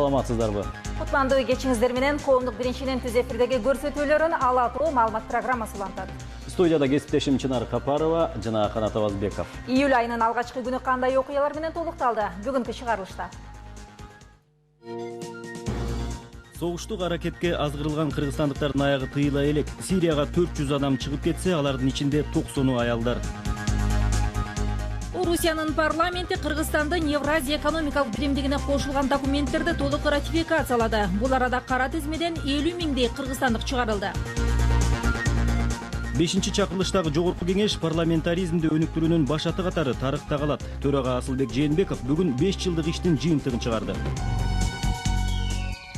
саламатсыздарбы? Кутмандуу кечиңиздер менен коомдук биринчинин түз эфирдеги көрсөтүүлөрүн ала туруу маалымат программасы улантат. Студияда кесиптешим Чынар Капарова жана Канат Абазбеков. Июль айынын алгачкы күнү кандай окуялар менен толукталды? Бүгүнкү чыгарылышта. Согуштук аракетке азгырылган кыргызстандыктардын аягы тыйыла элек. Сирияга 400 адам чыгып кетсе, алардын ичинде 90-у аялдар. Орусиянын парламенти Кыргызстандын Евразия экономикалык биримдигине кошулган документтерди толук ратификациялады. Бул арада кара тизмеден 50 миңдей кыргызстандык чыгарылды. 5-чакырылыштагы жогорку кеңеш парламентаризмди өнүктүрүүнүн башаты катары тарыхта калат. Төрага Асылбек Жээнбеков бүгүн 5 жылдык иштин жыйынтыгын чыгарды.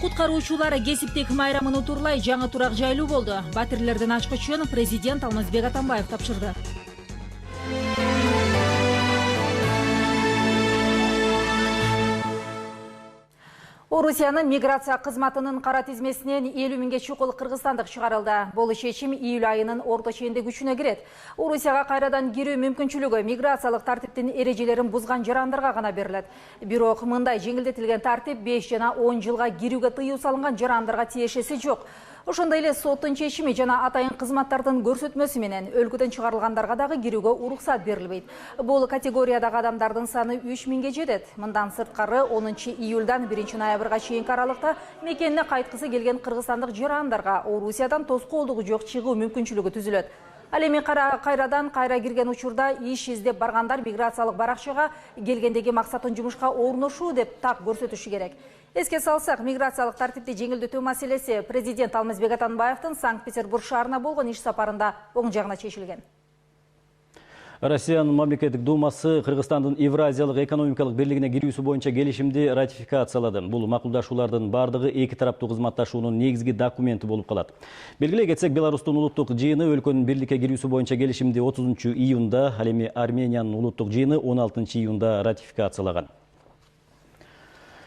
Куткаруучулар кесиптик майрамын утурлай жаңы турак жайлуу болду. Батирлердин ачкычын президент Алмазбек Атамбаев тапшырды. Орусиянын миграция кызматынын кара тизмесинен 50 миңге чукул кыргызстандык чыгарылды. Бул чечим июль айынын орто ченинде күчүнө кирет. Орусияга кайрадан кирүү мүмкүнчүлүгү миграциялык тартиптин эрежелерин бузган жарандарга гана берилет. Бирок мындай жеңилдетилген тартип 5 жана 10 жылга кирүүгө тыюу салынган жарандарга тиешеси жок. Ошондой эле соттун чечими жана атайын кызматтардын көрсөтмөсү менен өлкөдөн чыгарылгандарга дагы кирүүгө уруксат берилбейт. Бул категориядагы адамдардын саны 3 миңге жетет. Мындан сырткары 10 июлдан 1 ноябрга чейинки аралыкта мекенине кайткысы келген кыргызстандык жарандарга Орусиядан тоскоолдугу жок чыгуу мүмкүнчүлүгү түзүлөт. Ал эми кайрадан кирген учурда иш издеп баргандар миграциялык баракчага келгендеги максатын жумушка орношуу деп так көрсөтүшү керек. Эске салсак, миграциялык тартипти жеңилдетүү маселеси президент Алмазбек Атамбаевдин Санкт-Петербург шаарына болгон иш сапарында оң жагына чечилген. Россиянын мамлекеттик думасы Кыргызстандын Евразиялык экономикалык бирлигине кирүүсү боюнча келишимди ратификациялады. Бул макулдашуулардын бардыгы эки тараптуу кызматташуунун негизги документи болуп калат. Белгилей кетсек, Беларустун улуттук жыйыны өлкөнүн бирликке кирүүсү боюнча келишимди 30 июнда, ал эми Армениянын улуттук жыйыны 16 июнда ратификациялаган.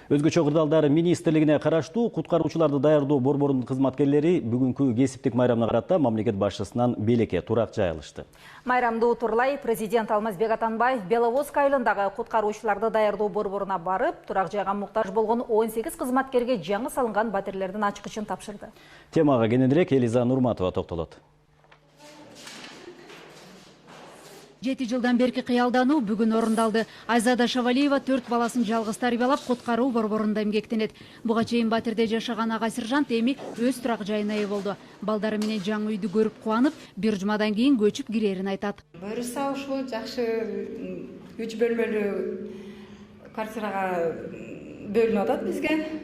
Өзгөчө кырдаалдар министрлигине караштуу куткаруучуларды даярдоо борборунун кызматкерлери бүгүнкү кесиптик майрамына карата мамлекет башчысынан белекке турак жай алышты. Майрамды утурлай президент Алмазбек Атамбаев Беловодск айылындагы куткаруучуларды даярдоо борборуна барып, турак жайга муктаж болгон 18 кызматкерге жаңы салынган батирлердин ачкычын тапшырды. Темага кененирээк Элиза Нурматова токтолот. 7 жылдан берки кыялдануу бүгүн орундалды. Айзада Шавалиева 4 баласын жалгыз тарбиялап куткаруу борборунда эмгектенет. Буга чейин батирде жашаган ага сержант эми өз турак жайына ээ болду. Балдары менен жаңы үйдү көрүп кубанып, бир жумадан кийин көчүп кирерин айтат. Буюрса ушул жакшы 3 бөлмөлүү квартирага бөлүнүп атат бизге.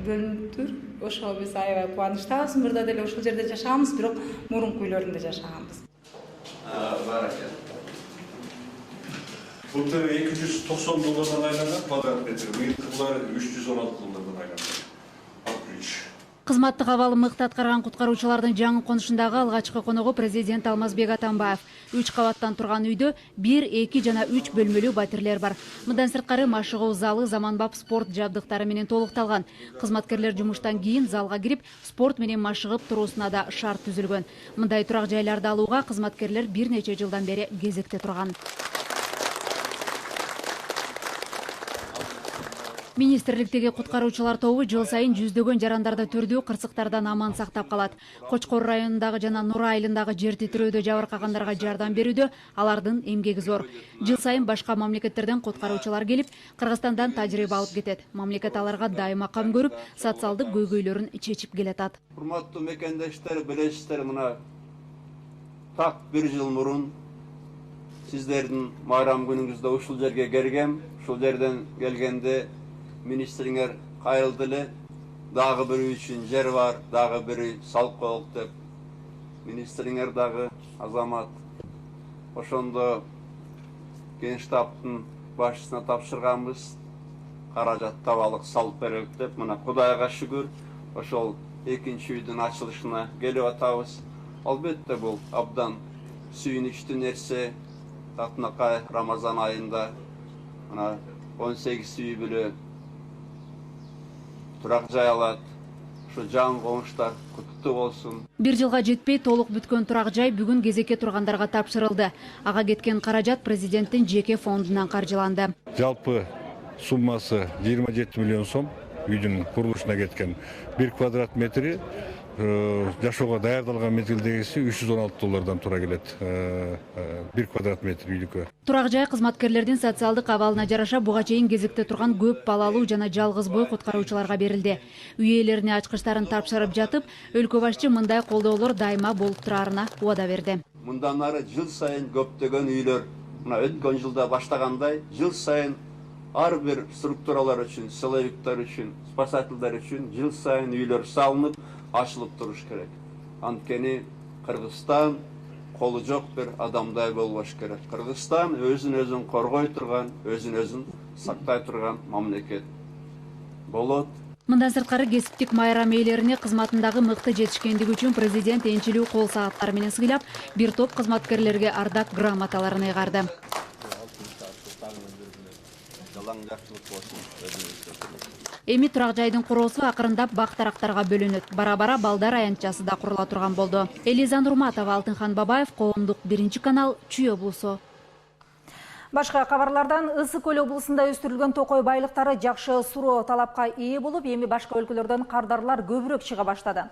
Бөлүнүптүр. Ошо биз аябай кубанычтабыз. Мурда деле ушул жерде жашаганбыз, бирок мурунку үйлөрүндө жашаганбыз. Былтыр 290 доллардан айланган квадрат метр, быйылкылар 316 доллардан айланган. Кызматтык абалы мыкты аткарган куткаруучулардын жаңы конушундагы алгачкы коногу президент Алмазбек Атамбаев. 3 кабаттан турган үйдө 1, 2 жана 3 бөлмөлүү батирлер бар. Мындан сырткары машыгуу залы заманбап спорт жабдыктары менен толукталган. Кызматкерлер жумуштан кийин залга кирип, спорт менен машыгып туруусуна да шарт түзүлгөн. Мындай турак жайларды алууга кызматкерлер бир нече жылдан бери кезекте турган. Министрликтеги куткаруучулар тобу жыл сайын жүздөгөн жарандарды түрдүү кырсыктардан аман сактап калат. Кочкор районундагы жана Нура айылындагы жер титирөөдө жабыркагандарга жардам берүүдө алардын эмгеги зор. Жыл сайын башка мамлекеттерден куткаруучулар келип, Кыргызстандан тажрыйба алып кетет. Мамлекет аларга дайыма кам көрүп, социалдык көйгөйлөрүн чечип келатат. Урматтуу мекендештер, билесиздер, мына так 1 жыл мурун сиздердин майрам күнүңүздө ушул жерге келгем. Ушул жерден келгенде министриңер кайрылды эле, дагы бири үчүн жер бар, дагы бири салып коелук деп. Министриңер дагы азамат. Ошондо Генштабтын башчысына тапшырганбыз. Каражат табалык салып берелик деп, мына Кудайга шүгүр, ошол экинчи үйдүн ачылышына келип атабыз. Албетте бул абдан сүйүнүчтүү нерсе. Татынакай Рамазан айында мына 18 үй бүлө турак жай алат. Ушу жаңы комуштар куттуу болсун. 1 жылга жетпей толук бүткөн турак жай бүгүн кезекке тургандарга тапшырылды. Ага кеткен каражат президенттин жеке фондунан каржыланды. Жалпы суммасы 27 миллион сом. үйдүн курулушуна кеткен. 1 квадрат метри жашоого даярдалган мезгилдегиси $316 тура келет. 1 квадрат метр үйлүккө. Турак жай кызматкерлердин социалдык абалына жараша буга чейин кезекте турган көп балалуу жана жалгыз бой куткаруучуларга берилди. Үй ээлерине ачкычтарын тапшырып жатып, өлкө башчы мындай колдоолор дайыма болуп турарына убада берди. Мындан ары жыл сайын көптөгөн үйлөр, мына өткөн жылда баштагандай, жыл сайын ар бир структуралар үчүн, силовиктер үчүн, спасательдер үчүн жыл сайын үйлөр салынып, ачылып туруш керек. Анткени Кыргызстан колу жок бир адамдай болбош керек. Кыргызстан өзүн коргой турган, өзүн сактай турган мамлекет болот. Мындан сырткары кесиптик майрам ээлерине кызматындагы мыкты жетишкендиги үчүн президент энчилүү кол сааттар менен сыйлап, бир топ кызматкерлерге ардак грамоталарын ыйгарды. Эми турак жайдын куроосу акырындап бак-тарактарга бөлүнөт. Бара-бара балдар аянтчасы да курула турган болду. Элиза Нурматова, Алтынхан Бабаев, Коомдук 1 канал, Чүй облусу. Башка кабарлардан Ысык Көл облусунда өстүрүлгөн токой байлыктары жакшы суроо талапка ээ болуп, эми башка өлкөлөрдөн кардарлар көбүрөөк чыга баштады.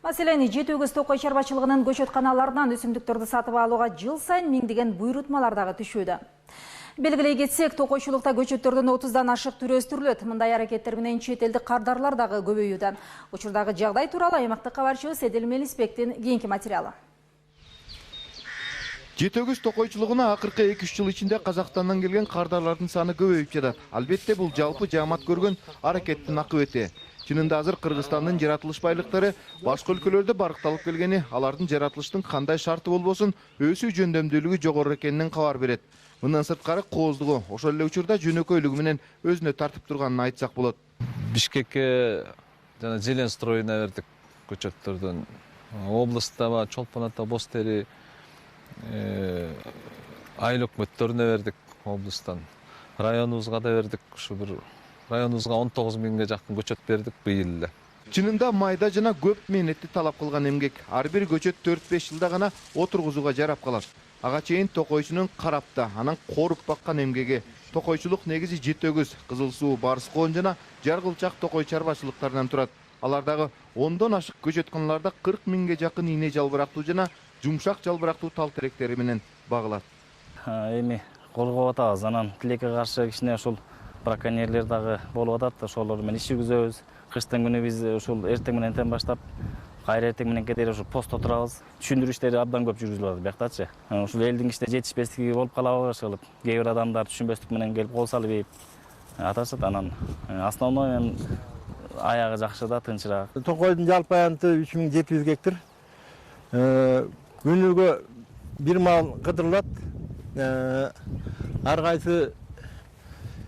Маселен, Жетөгүз токой чарбачылыгынын көчөтканаларынан өсүмдүктөрдү сатып алууга жыл сайын миңдеген буйрутмалар дагы түшүүдө. Белгилей кетсек, токойчулукта көчөттөрдүн 30дан ашык түрү өстүрүлөт. Мындай аракеттер менен чет элдик кардарлар дагы көбөйүүдө. Учурдагы жагдай тууралуу аймактык кабарчыбыз Эдил Мелисбектин кийинки материалы. Жетөгүз токойчулугуна акыркы 2-3 жыл ичинде Казакстандан келген кардарлардын саны көбөйүп жатат. Албетте бул жалпы жаамат көргөн аракеттин акыбети. Чынында азыр Кыргызстандын жаратылыш байлыктары башка өлкөлөрдө баркталып келгени, алардын жаратылыштын кандай шарты болбосун өсүү жөндөмдүүлүгү жогору экенинен кабар берет. Мындан сырткары кооздугу ошол эле учурда жөнөкөйлүгү менен өзүнө тартып турганын айтсак болот. Бишкекке жана Зеленстройуна бердик көчөттөрдөн. Областта Чолпон Ата, Бостери, айыл өкмөттөрүнө бердик облустан. Районубузга да бердик, ушу бир районубузга 19 миңге жакын көчөт бердик быйыл эле. Чынында майда жана көп мээнетти талап кылган эмгек. Ар бир көчөт 4-5 жылда гана отургузууга жарап калат. Ага чейин токойчунун карапта, анан коруп баккан эмгеги. Токойчулук негизи Жетөгүз, Кызыл Суу, Барыс Коон жана Жаргылчак токой чарбачылыктарынан турат. Алардагы 10дон ашык көчөтканаларда 40 миңге жакын ийне жалбырактуу жана жумшак жалбырактуу тал теректери менен багылат. Эми колго атабыз, анан тилекке каршы кичине ушул браконьерлер дагы болуп атат. Ошолор менен иш жүргүзөбүз. Кыштын күнү биз ушул эртең менен баштап кайра эртең менен кетери ушул постто турабыз. Түшүндүрүү иштери абдан көп жүргүзүлүп атат бияктачы. Ушул элдин иште жетишпестиги болуп калабы ошолуп. Кээ бир адамдар түшүнбөстүк менен келип кол салып ийип аташат. Анан основной аягы жакшы да, тынчыраак. Токойдун жалпы аянты 3700 гектар. Күнүгө бир мал кыдырылат. Ар кайсы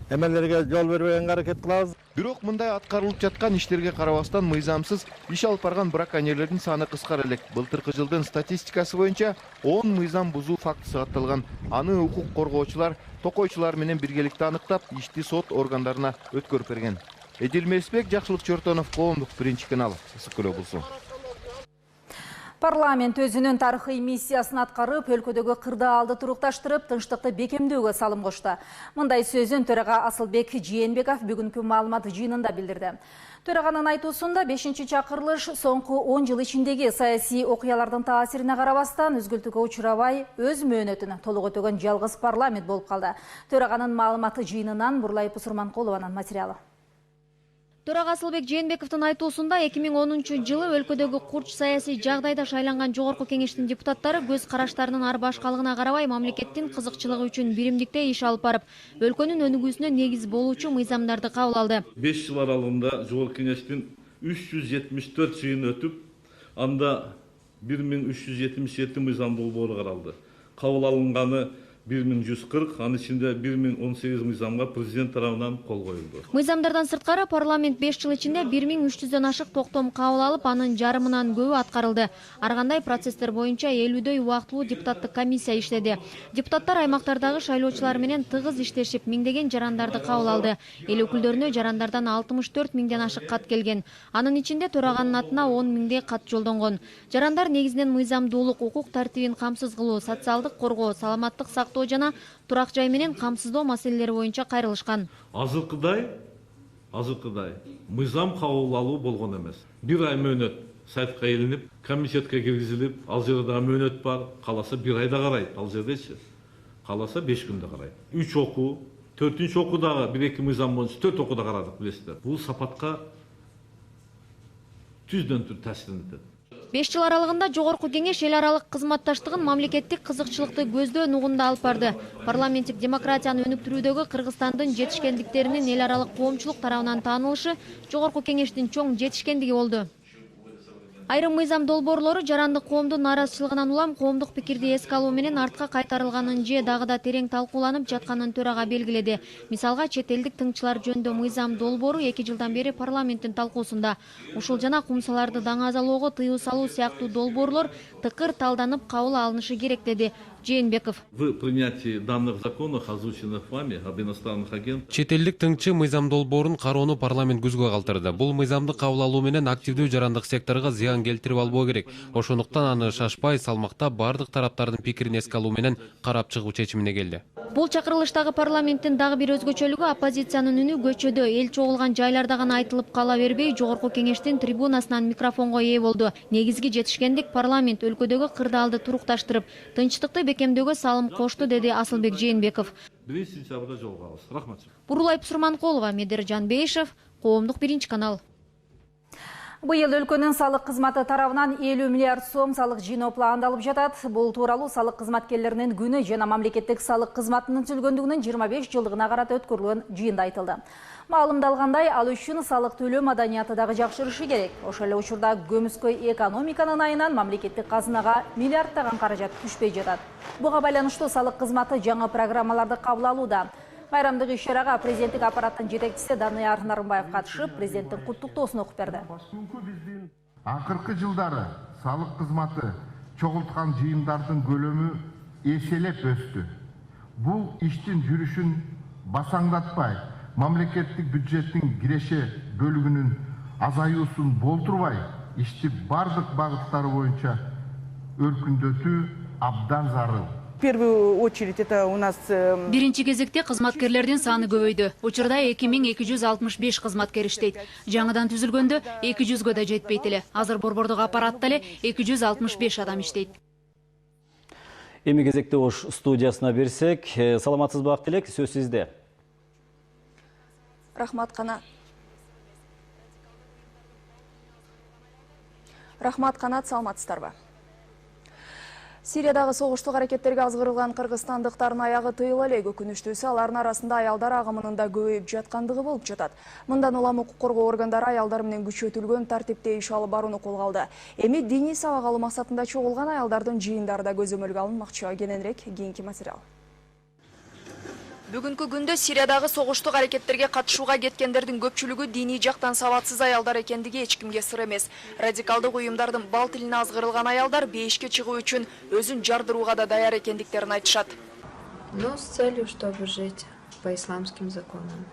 эмелерге жол бербегенге аракет кылабыз. Бирок мындай аткарылып жаткан иштерге карабастан мыйзамсыз иш алып барган браконьерлердин саны кыскара элек. Былтыркы жылдын статистикасы боюнча 10 мыйзам бузуу фактысы катталган. Аны укук коргоочулар, токойчулар менен биргеликте аныктап, ишти сот органдарына өткөрүп берген. Эдил Мелисбек, Жакшылык Чортонов, Коомдук 1 канал, Ысык Көл облусу. Парламент өзүнүн тарыхый миссиясын аткарып, өлкөдөгү кырдаалды турукташтырып, тынчтыкты бекемдөөгө салым кошду. Мындай сөзүн төрага Асылбек Жээнбеков бүгүнкү маалымат жыйынында билдирди. Төраганын айтуусунда 5-чакырылыш соңку 10 жыл ичиндеги саясий окуялардын таасирине карабастан өзгөлтүүгө учурабай, өз мөөнөтүн толук өтөгөн жалгыз парламент болуп калды. Төраганын маалыматы жыйынынан Бурлай Пусурманкулованын материалы. Төрага Асылбек Жээнбековдун айтуусунда 2010 жылы өлкөдөгү курч саясий жагдайда шайланган жогорку кеңештин депутаттары көз караштарынын ар башкалыгына карабай мамлекеттин кызыкчылыгы үчүн биримдикте иш алып барып, өлкөнүн өнүгүүсүнө негиз болуучу мыйзамдарды кабыл алды. 5 жыл аралыгында жогорку кеңештин 374 жыйыны өтүп, анда 1377 мыйзам долбоору каралды. Кабыл алынганы 1140, анын ичинде 1018 мыйзамга президент тарабынан кол коюлду. Мыйзамдардан сырткары парламент 5 жыл ичинде 1300дөн ашык токтом кабыл алып, анын жарымынан көбү аткарылды. Ар кандай процесстер боюнча 50дөй убактылуу депутаттык комиссия иштеди. Депутаттар аймактардагы шайлоочулар менен тыгыз иштешип, миңдеген жарандарды кабыл алды. Эл өкүлдөрүнө жарандардан 64 миңден ашык кат келген. Анын ичинде төраганын атына 10 миңдей кат жолдонгон. Жарандар негизинен мыйзамдуулук, укук тартибин камсыз кылуу, социалдык коргоо, саламаттык сактоо жана турак жай менен камсыздоо маселелери боюнча кайрылышкан. Азыркыдай азыркыдай мыйзам кабыл алуу болгон эмес. Бир ай мөөнөт сайтка илинип, комитетке киргизилип, ал жерде дагы мөөнөт бар, каласа бир айда карайт, ал жердечи. Каласа 5 күндө карайт. 3 окуу, 4-нчү окуудагы 1-2 мыйзам боюнча 4 окууда карадык, билесиздер. Бул сапатка түздөн түр таасирин этет. 5 жыл аралыгында жогорку кеңеш эл аралык кызматташтыгын мамлекеттик кызыкчылыкты көздөө нугунда алып барды. Парламенттик демократияны өнүктүрүүдөгү Кыргызстандын жетишкендиктеринин эл аралык коомчулук тарабынан таанылышы жогорку кеңештин чоң жетишкендиги болду. Айрым мыйзам долбоорлору жарандык коомдун нааразычылыгынан улам коомдук пикирди эске алуу менен артка кайтарылганын же дагы да терең талкууланып жатканын төрага белгиледи. Мисалга, чет элдик тыңчылар жөнүндө мыйзам долбоору 2 жылдан бери парламенттин талкуусунда. Ушул жана кумсаларды даңазалоого тыюу салуу сыяктуу долбоорлор тыкыр талданып кабыл алынышы керек, деди Жээнбеков. В принятии данных законов, озвученных вами, об иностранных агентах. Чет элдик тыңчы мыйзам долбоорун кароону парламент күзгө калтырды. Бул мыйзамды кабыл алуу менен активдүү жарандык секторго зыян келтирип албоо керек. Ошондуктан аны шашпай, салмактап бардык тараптардын пикирин эске алуу менен карап чыгуу чечимине келди. Бул чакырылыштагы парламенттин дагы бир өзгөчөлүгү оппозициянын үнү көчөдө эл чогулган жайларда гана айтылып кала бербей, жогорку кеңештин трибунасынан микрофонго ээ болду. Негизги жетишкендик парламент өлкөдөгү кырдаалды турукташтырып, тынчтыкты бекемдөөгө салым кошту, деди Асылбек Жээнбеков. 1 сентябрда жолго алабыз. Рахмат. Бурулай Пусурманкулова, Медер Жанбейшев, Коомдук 1 канал. Быйыл өлкөнүн салык кызматы тарабынан 50 миллиард сом салык жыйноо пландалып жатат. Бул тууралуу салык кызматкерлеринин күнү жана мамлекеттик салык кызматынын түзүлгөндүгүнүн 25 жылдыгына карата өткөрүлгөн жыйында айтылды. Маалымдалгандай, ал үчүн салык төлөө маданияты дагы жакшырышы керек. Ошол эле учурда көмүскөй экономиканын айынан мамлекеттик казынага миллиарддаган каражат түшпөй жатат. Буга байланыштуу салык кызматы жаңы программаларды кабыл алууда. Байрамдык иш-чарага президенттик аппараттын жетекчиси Данияр Нарымбаев катышып, президенттин куттуктоосун окуп берди. Акыркы жылдары салык кызматы чогулткан жыйындардын көлөмү эселеп өстү. Бул иштин жүрүшүн басаңдатпай, мамлекеттик бюджеттин киреше бөлүгүнүн азаюусун болтурбай, ишти бардык багыттары боюнча өркүндөтүү абдан зарыл. В первую очередь это у нас... Биринчи кезекте кызматкерлердин саны көбөйдү. Учурда 2265 кызматкер иштейт. Жаңыдан түзүлгөндө 200гө да жетпейт эле. Азыр борбордук аппаратта эле 265 адам иштейт. Эми кезекте Ош студиясына берсек, саламатсызбы Актилек, сөз сизде. Рахмат Канат, саламатсыздарбы? Сириядагы согуштук аракеттерге азгырылган кыргызстандыктардын аягы тыйыла эле. Өкүнүчтүүсү, алардын арасында аялдар агымынын да көбөйүп жаткандыгы болуп жатат. Мындан улам укук коргоо органдары аялдар менен күчөтүлгөн тартипте иш алып барууну колго алды. Эми диний сабак алуу максатында чогулган аялдардын жыйындары да көзөмөлгө алынмакчы. Кененирээк кийинки материал. Бүгүнкү күндө Сириядагы согуштук аракеттерге катышууга кеткендердин көпчүлүгү диний жактан сабатсыз аялдар экендиги эч кимге сыр эмес. Радикалдык уюмдардын бал тилине азгырылган аялдар бейишке чыгуу үчүн өзүн жардырууга да даяр экендиктерин айтышат. Но с целью, чтобы жить по исламским законам.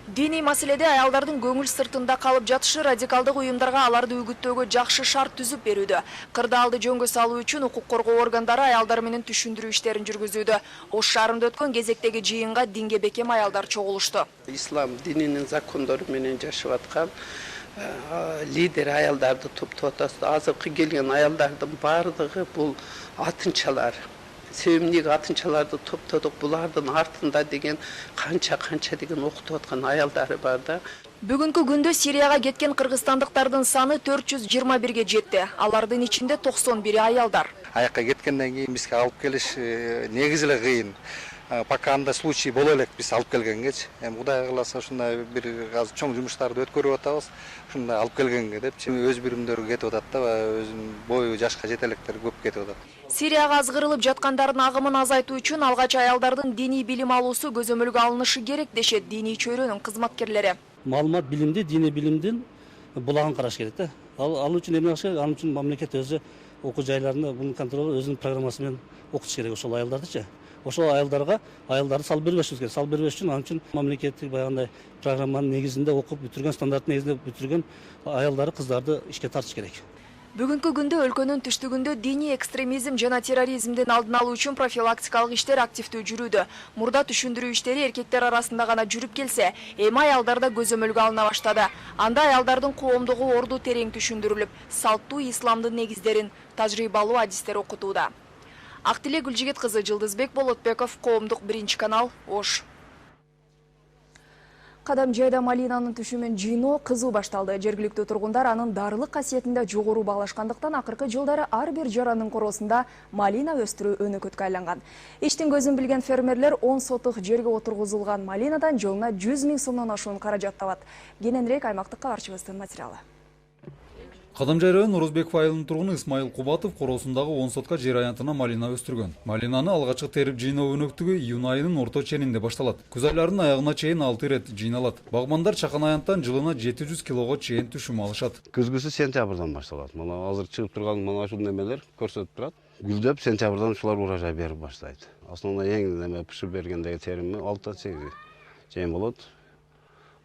Диний маселеде аялдардын көңүл сыртында калып жатышы радикалдык уюмдарга аларды үгүттөөгө жакшы шарт түзүп берүүдө. Кырдаалды жөнгө салуу үчүн укук коргоо органдары аялдар менен түшүндүрүү иштерин жүргүзүүдө. Ош шаарында өткөн кезектеги жыйынга динге бекем аялдар чогулушту. Ислам дининин закондору менен жашап аткан лидер аялдарды топтоп атасыз. Азыркы келген аялдардын бардыгы бул атынчалар. Sevimlilik atınçalarda topladık, bulardın артында деген канча деген окутуп аткан аялдары бар да. Бүгүнкү күндө Сирияга кеткен кыргызстандыктардын саны 421ге жетти. Алардын ичинде 91 аялдар. Аякка кеткенден кийин бизге алып келиш негизи эле кыйын. Пока андай случай боло элек биз алып келгенгечи. Эми Кудай кааласа ушундай бир азыр чоң жумуштарды өткөрүп атабыз. Ушундай алып келгенге депчи өз биримдер кетип атат да, өзүнүн бою жашка жете электер көп кетип атат. Сирияга азгырылып жаткандардын агымын азайтуу үчүн алгач аялдардын диний билим алуусу көзөмөлгө алынышы керек дешет диний чөйрөнүн кызматкерлери. Маалымат билимди, диний билимдин булагын караш керек да. Ал үчүн эмне кылыш керек? Ал үчүн мамлекет өзү окуу жайларында бунун контролу өзүнүн программасы менен окутуш керек ошол аялдардычы. Ошол аялдарды салып бербешибиз керек. Салып бербеш үчүн ал үчүн мамлекеттик баягындай программанын негизинде окуп бүтүргөн, стандарт негизинде бүтүргөн аялдарды, кыздарды ишке тартыш керек. Бүгүнкү күндө өлкөнүн түштүгүндө диний экстремизм жана терроризмдин алдын алуу үчүн профилактикалык иштер активдүү жүрүүдө. Мурда түшүндүрүү иштери эркектер арасында гана жүрүп келсе, эми аялдарда көзөмөлгө алына баштады. Анда аялдардын коомдугу орду терең түшүндүрүлүп, салттуу исламдын негиздерин, тажрыйбалуу адистер окутууда. Актилек Гүлжигит кызы, Жылдызбек Болотбеков, Коомдук 1 канал, Ош. Кадам жайда малинанын түшүмүн жыйноо кызуу башталды. Жергиликтүү тургундар анын дарылык касиетинде жогору баалашкандыктан акыркы жылдары ар бир жаранын короосунда малина өстүрүү өнөкөткө айланган. Иштин көзүн билген фермерлер 10 сотук жерге отургузулган малинадан жылына 100 000 сомдон ашуун каражат табат. Кененирээк аймактык кабарчыбыздын материалы. Кадамжай район Орозбеков айылынын тургуну Исмайыл Кубатов короосундагы 10 сотка жер аянтына малина өстүргөн. Малинаны алгачкы терип жыйноо өнөктүгү июнь айынын орто ченинде башталат. Күз айларынын аягына чейин 6 ирет жыйналат. Багмандар чакан аянттан жылына 700 килого чейин түшүм алышат. Күзгүсү сентябрдан башталат. Мына азыр чыгып турган мына ушул немелер көрсөтүп турат. Гүлдөп сентябрдан ушулар урожай берип баштайт. Основной эң неме пышып бергендеги терими 6-8 чейин болот.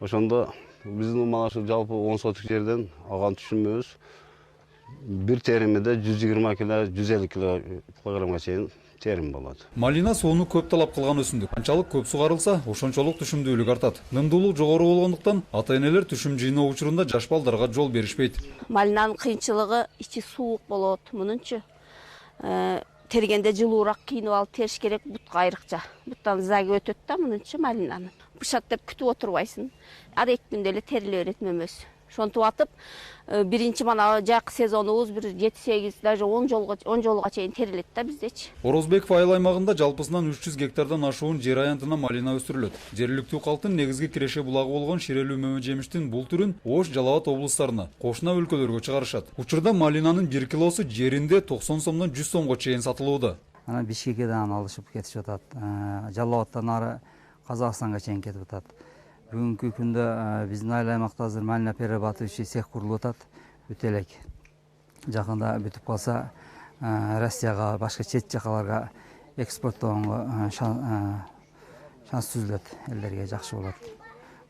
Ошондо биздин мына ушул жалпы 10 сотук жерден алган түшүмүбүз бир теримиде 120 кило, 150 килограммга чейин терим болот. Малина сууну көп талап кылган өсүмдүк. Канчалык көп сугарылса, ошончолук түшүмдүүлүк артат. Нымдуулук жогору болгондуктан ата-энелер түшүм жыйноо учурунда жаш балдарга жол беришпейт. Малинанын кыйынчылыгы ичи суук болот, мунунчу тергенде жылуураак кийинип алып териш керек, бутка айрыкча. Буттан заги өтөт да мунунчу малинанын. Бышат деп күтүп отурбайсың. Ар 2 күндө эле териле берет мөмөсү. Шонтуп атып, биринчи мана жакы сезонубуз бир 7-8 даже 10 жолга чейин терилет да биздечи. Орозбеков айыл аймагында жалпысынан 300 гектардан ашуун жер аянтына малина өстүрүлөт. Жергиликтүү калктын негизги киреше булагы болгон ширелүү мөмө жемиштин бул түрүн Ош, Жалал Абад облустарына, кошуна өлкөлөргө чыгарышат. Учурда малинанын 1 килосу жеринде 90 сомдон 100 сомго чейин сатылууда. Анан Бишкекеден алышып кетишип атат. Жалал Абадтан ары Казакстанга чейин кетип атат. Бүгүнкү күндө биздин айыл аймакта азыр малина перерабатывающий цех курулуп атат. Өтө элек. Жакында бүтүп калса, Россияга, башка чет жакаларга экспорттогонго шанс түзүлөт, элдерге жакшы болот.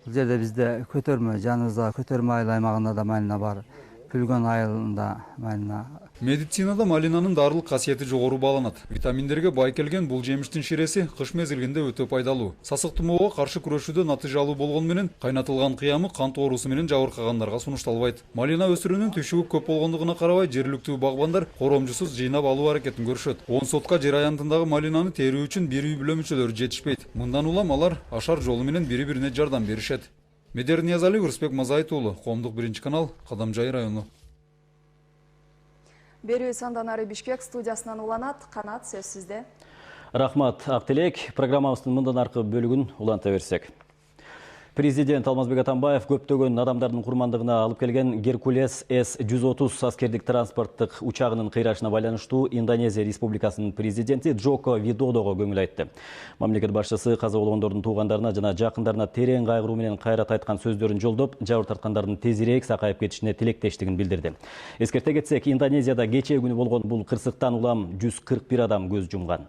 Бул жерде бизде көтөрмө, жаныбызда көтөрмө айыл аймагында да малина бар. Пүлгөн айылында малина. Медицинада малинанын дарылык касиети жогору бааланат. Витаминдерге бай келген бул жемиштин ширеси кыш мезгилинде өтө пайдалуу. Сасык тумоого каршы күрөшүүдө натыйжалуу болгону менен кайнатылган кыямы кант оорусу менен жабыркагандарга сунушталбайт. Малина өсүрүүнүн түшүгү көп болгондугуна карабай, жергиликтүү багбандар коромжусуз жыйнап алуу аракетин көрүшөт. 10 сотка жер аянтындагы малинаны терүү үчүн бир үй бүлө мүчөлөрү жетишпейт. Мындан улам алар ашар жолу менен бири-бирине жардам беришет. Медер Ниязали, Урсбек Мазайыт уулу, Коомдук 1 канал, Кадамжай району. Берүү сандан ары Бишкек студиясынан уланат. Канат, сөз сизде. Рахмат, Актилек. Программабыздын мындан аркы бөлүгүн уланта берсек. Президент Алмазбек Атамбаев көптөгөн адамдардын курмандыгына алып келген Геркулес С-130 аскердик транспорттук учагынын кыйрашына байланыштуу Индонезия Республикасынын президенти Джоко Видодого көңүл айтты. Мамлекет башчысы каза болгондордун туугандарына жана жакындарына терең кайгыруу менен кайрат айткан сөздөрүн жолдоп, жабыр тарткандардын тезирээк сакайып кетишине тилектештигин билдирди. Эскерте кетсек, Индонезияда кечээ күнү болгон бул кырсыктан улам 141 адам көз жумган.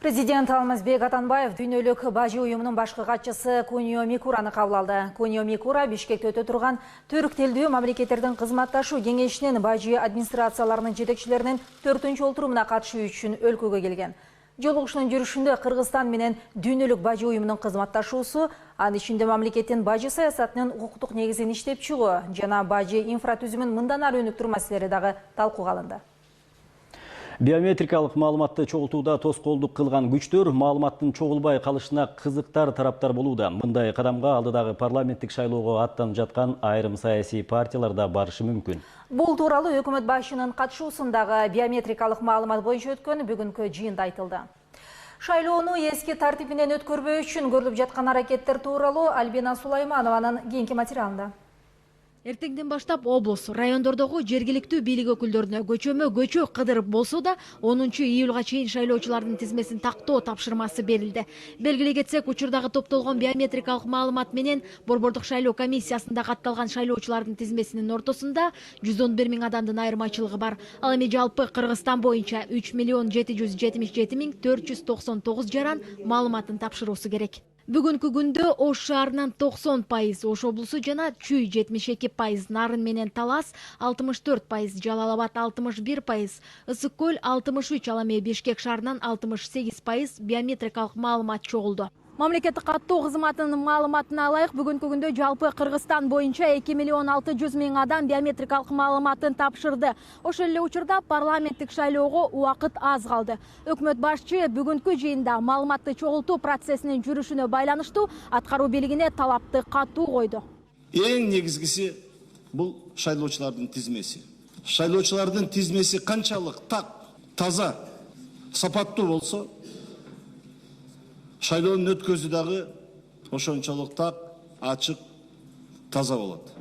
Президент Алмазбек Атамбаев дүйнөлүк бажы уюмунун башкы катчысы Кунио Микураны кабыл алды. Кунио Микура Бишкекте өтө турган түрк тилдүү мамлекеттердин кызматташуу кеңешинин бажы администрацияларынын жетекчилеринин 4-чү олтурумуна катышуу үчүн өлкөгө келген. Жолугушуунун жүрүшүндө Кыргызстан менен дүйнөлүк бажы уюмунун кызматташуусу, анын ичинде мамлекеттин бажы саясатынын укуктук негизин иштеп чыгуу жана бажы инфратүзүмүн мындан ары өнүктүрүү маселелери дагы талкууга алынды. Биометрикалык маалыматты чогултууда тоскоолдук кылган күчтөр маалыматтын чогулбай калышына кызыктар тараптар болууда. Мындай кадамга алдыдагы парламенттик шайлоого аттанып жаткан айрым саясий партиялар да барышы мүмкүн. Бул тууралуу өкмөт башчынын катышуусундагы биометрикалык маалымат боюнча өткөн бүгүнкү жыйында айтылды. Шайлоону эски тартибинен өткөрбөө үчүн көрүлүп жаткан аракеттер тууралуу Альбина Сулайманованын кийинки материалында. Эртеңден баштап облус, райондордогу жергиликтүү бийлик өкүлдөрүнө көчө кыдырып болсо да 10 июлга чейин шайлоочулардын тизмесин тактоо тапшырмасы берилди. Белгилей кетсек, учурдагы топтолгон биометрикалык маалымат менен Борбордук шайлоо комиссиясында катталган шайлоочулардын тизмесинин ортосунда 111 000 адамдын айырмачылыгы бар. Ал эми жалпы Кыргызстан боюнча 3 777 499 жаран маалыматын тапшыруусу керек. Бүгүнкү күндө Ош шаарынан 90%, Ош облусу жана Чүй 72%, Нарын менен Талас 64%, Жалал-Абад 61%, Ысык көл 63%, ал эми Бишкек шаарынан 68% биометрикалык маалымат чогулду. Мамлекеттик каттоо кызматынын маалыматына алайык, бүгүнкү күндө жалпы Кыргызстан боюнча 2.600.000 адам биометрикалык маалыматын тапшырды. Ошол эле учурда парламенттик шайлоого убакыт аз калды. Өкмөт башчы бүгүнкү жыйында маалыматты чогултуу процессинин жүрүшүнө байланыштуу аткаруу бийлигине талапты катуу койду. Эң негизгиси бул шайлоочулардын тизмеси. Шайлоочулардын тизмеси канчалык так, таза, сапаттуу болсо, шайлоонун өткөзүү дагы ошончолук так, ачык, таза болот.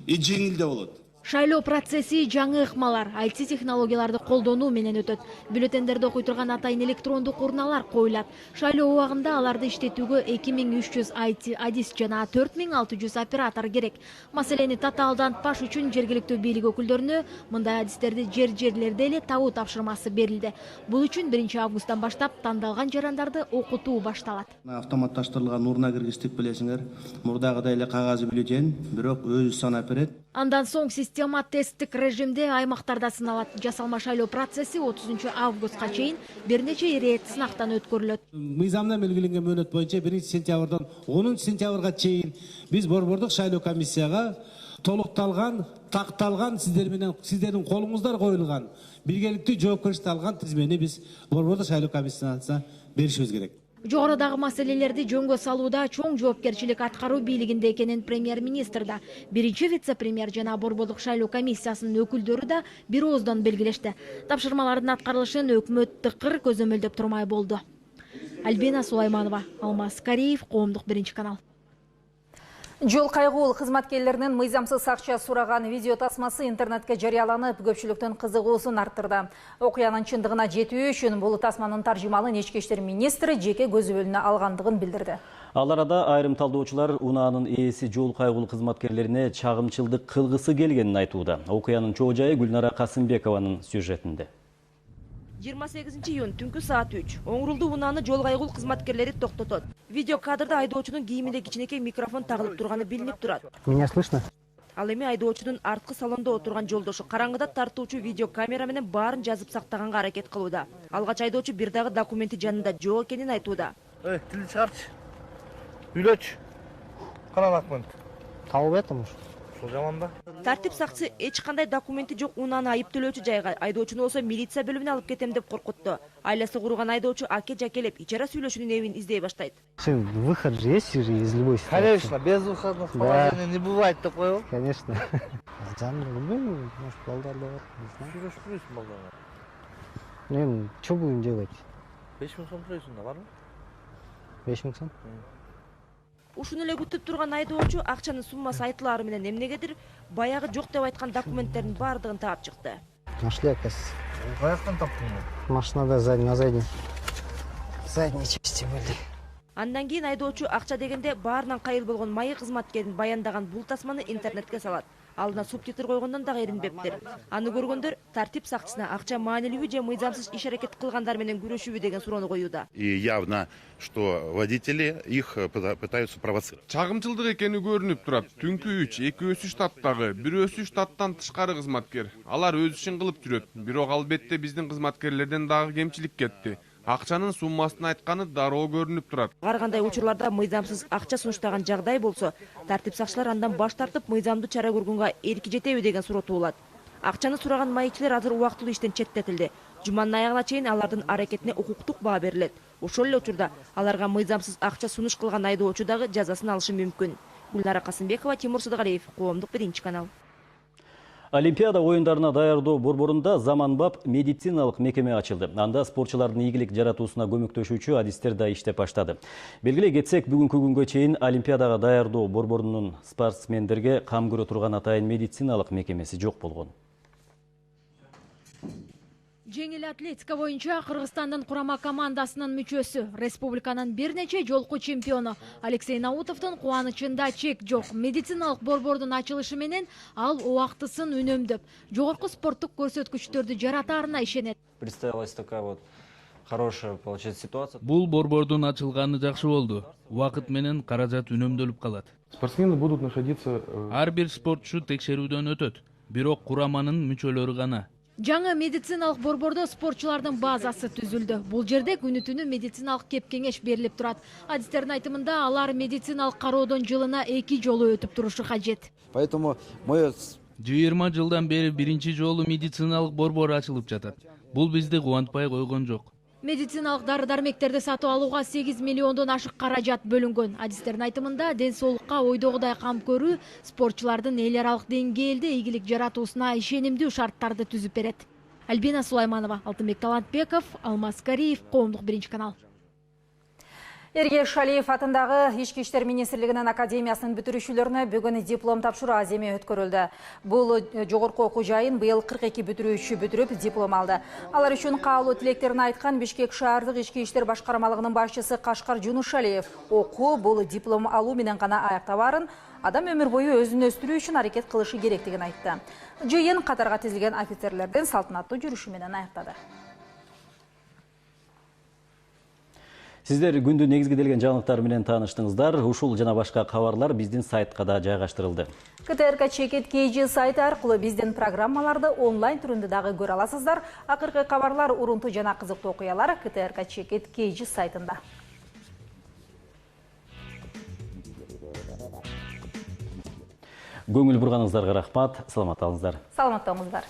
И жеңил да болот. Шайлоо процесси жаңы ыкмалар, IT технологияларды колдонуу менен өтөт. Бюллетендерди окуй турган атайын электрондук урналар коюлат. Шайлоо убагында аларды иштетүүгө 2300 IT адис жана 4600 оператор керек. Маселени татаалдантпаш үчүн жергиликтүү бийлик өкүлдөрүнө мындай адистерди жерлерде эле табуу тапшырмасы берилди. Бул үчүн 1 августтан баштап тандалган жарандарды окутуу башталат. Автоматташтырылган урна киргиздик билесиңер. Мурдагыдай эле кагазы бюллетень, бирок өзү санап берет. Андан соң система тесттик режимде аймактарда сыналат. Жасалма шайлоо процесси 30 августка чейин бир нече ирет сынактан өткөрүлөт. Мыйзамда белгиленген мөөнөт боюнча 1 сентябрдан 10 сентябрга чейин биз борбордук шайлоо комиссияга толукталган, такталган сиздердин колуңуздар коюлган, биргеликтүү жоопкерчиликти алган тизмени биз борбордук шайлоо комиссиясына беришибиз керек. Жогорудагы маселелерди жөнгө салууда чоң жоопкерчилик аткаруу бийлигинде экенин премьер-министр да, биринчи вице-премьер жана борбордук шайлоо комиссиясынын өкүлдөрү да бир ооздон белгилешти. Тапшырмалардын аткарылышын өкмөт тыкыр көзөмөлдөп турмай болду. Альбина Сулайманова, Алмаз Кариев, Коомдук 1 канал. Жол кайгуул кызматкерлеринин мыйзамсыз акча сураган видео тасмасы интернетке жарыяланып, көпчүлүктүн кызыгуусун арттырды. Окуянын чындыгына жетүү үчүн бул тасманын таржымалын ички иштер министри жеке көзөмөлүнө алгандыгын билдирди. Ал арада айрым талдоочулар унаанын ээси жол кайгуул кызматкерлерине чагымчылдык кылгысы келгенин айтууда. Окуянын чоо жайы Гүлнара Касымбекованын сюжетинде. 28 июнь түнкү саат 3. Оңрулду унааны жол кайгуул кызматкерлери токтотот. Видео кадрда айдоочунун кийиминде кичинекей микрофон тагылып турганы билинип турат. Меня слышно? Ал эми айдоочунун арткы салондо отурган жолдошу караңгыда тартуучу видео камера менен баарын жазып сактаганга аракет кылууда. Алгач айдоочу бир дагы документи жанында жок экенин айтууда. Тилди чыгарчы. Үйлөчү. Кана документ? Табып атам ушу. Жаманда. Тартип сакчысы эч кандай документи жок унааны айыптөлөөчү жайга, айдоочуну болсо милиция бөлүмүнө алып кетем деп коркутту. Айласы курган айдоочу аке жакелеп ичара сүйлөшүүнүн эбин издей баштайт. Выход же есть из любой ситуации. Конечно, без выходных положений не бывает такого. Конечно. Может, балдар да бар. Сүйлөшпөйсүң балдарга. Ну, что будем делать? 5000 сом төлөйсүң да барбы? 5000 сом? Ушуну эле күтүп турган айдоочу акчанын суммасы айтылаары менен эмнегедир баягы жок деп айткан документтердин баардыгын таап чыкты. Нашли, оказывается. Каяктан таптың? Машинада на задней части были. Андан кийин айдоочу акча дегенде баарынан кайыл болгон майы кызматкерин баяндаган бул тасманы интернетке салат. Алдына субтитр койгондон дагы эринбептир. Аны көргөндөр тартип сакчысына акча маанилүүбү же мыйзамсыз иш аракет кылгандар менен күрөшүүбү деген суроону коюуда. И явно, что водители их пытаются провоцировать. Чагымчылдык экени көрүнүп турат. Түнкү 3, экөөсү штаттагы, бирөөсү штаттан тышкары кызматкер. Алар өз ишин кылып жүрөт. Бирок албетте биздин кызматкерлерден дагы кемчилик кетти. Акчанын суммасын айтканы дароо көрүнүп турат. Ар кандай учурларда мыйзамсыз акча сунуштаган жагдай болсо, тартип сакчылар андан баш тартып, мыйзамдуу чара көргөнгө эрки жетеби деген суроо туулат. Акчаны сураган маекчилер азыр убактылуу иштен четтетилди. Жуманын аягына чейин алардын аракетине укуктук баа берилет. Ошол эле учурда аларга мыйзамсыз акча сунуш кылган айдоочу дагы жазасын алышы мүмкүн. Гүлнара Касымбекова, Тимур Судогалиев, Коомдук 1 канал. Олимпиада оюндарына даярдоо борборунда заманбап медициналык мекеме ачылды. Анда спортчулардын ийгилик жаратуусуна көмөктөшүүчү адистер да иштеп баштады. Белгилей кетсек, бүгүнкү күнгө чейин Олимпиадага даярдоо борборунун спортсмендерге кам көрө турган атайын медициналык мекемеси жок болгон. Жеңил атлетика боюнча Кыргызстандын курама командасынын мүчөсү, республиканын бир нече жолку чемпиону Алексей Наутовдун кубанычында чек жок. Медициналык борбордун ачылышы менен ал убактысын үнөмдөп, жогорку спорттук көрсөткүчтөрдү жаратаарына ишенет. Представилась такая вот хорошая получается ситуация. Бул борбордун ачылганы жакшы болду. Убакыт менен каражат үнөмдөлүп калат. Спортсмены будут находиться... Ар бир спортчу текшерүүдөн өтөт, бирок кураманын мүчөлөрү гана. Жаңы медициналык борбордо спортчулардын базасы түзүлдү. Бул жерде күнү-түнү медициналык кеп-кеңеш берилип турат. Адистердин айтымында алар медициналык кароодон жылына 2 жолу өтүп турушу кажет. Поэтому мы 20 жылдан бери биринчи жолу медициналык борбор ачылып жатат. Бул бизди кубантпай койгон жок. Медициналык дары-дармектерди сатып алууга 8 миллиондон ашык каражат бөлүнгөн. Адистердин айтымында ден соолукка ойдогудай кам көрүү спортчулардын эл аралык деңгээлде ийгилик жаратуусуна ишенимдүү шарттарды түзүп берет. Альбина Сулайманова, Алтынбек Талантбеков, Алмаз Кариев, Коомдук биринчи канал. Эргеш Шалиев атындагы Ички иштер министрлигинин академиясынын бүтүрүүчүлөрүнө бүгүн диплом тапшыруу аземи өткөрүлдү. Бул жогорку окуу жайын быйыл 42 бүтүрүүчү бүтүрүп диплом алды. Алар үчүн каалоо тилектерин айткан Бишкек шаардык ички иштер башкармалыгынын башчысы Кашкар Жунус Шалиев окуу бул диплом алуу менен гана аяктабаарын, адам өмүр бою өзүн өстүрүү үчүн аракет кылышы керектигин айтты. Жыйын катарга тизилген офицерлердин салтанаттуу жүрүшү менен аяктады. Сиздер күндү негизгиделген жаңылыктар менен тааныштыңыздар. Ушул жана башка кабарлар биздин сайтка да жайгаштырылды. КТРК Чекит KG сайты аркылуу биздин программаларды онлайн түрүндө дагы көрө аласыздар. Акыркы кабарлар, урунтуу жана кызыктуу окуялар КТРК Чекит KG сайтында. Көңүл бурганыңыздарга рахмат. Саламатталыңыздар. Саламаттаңыздар.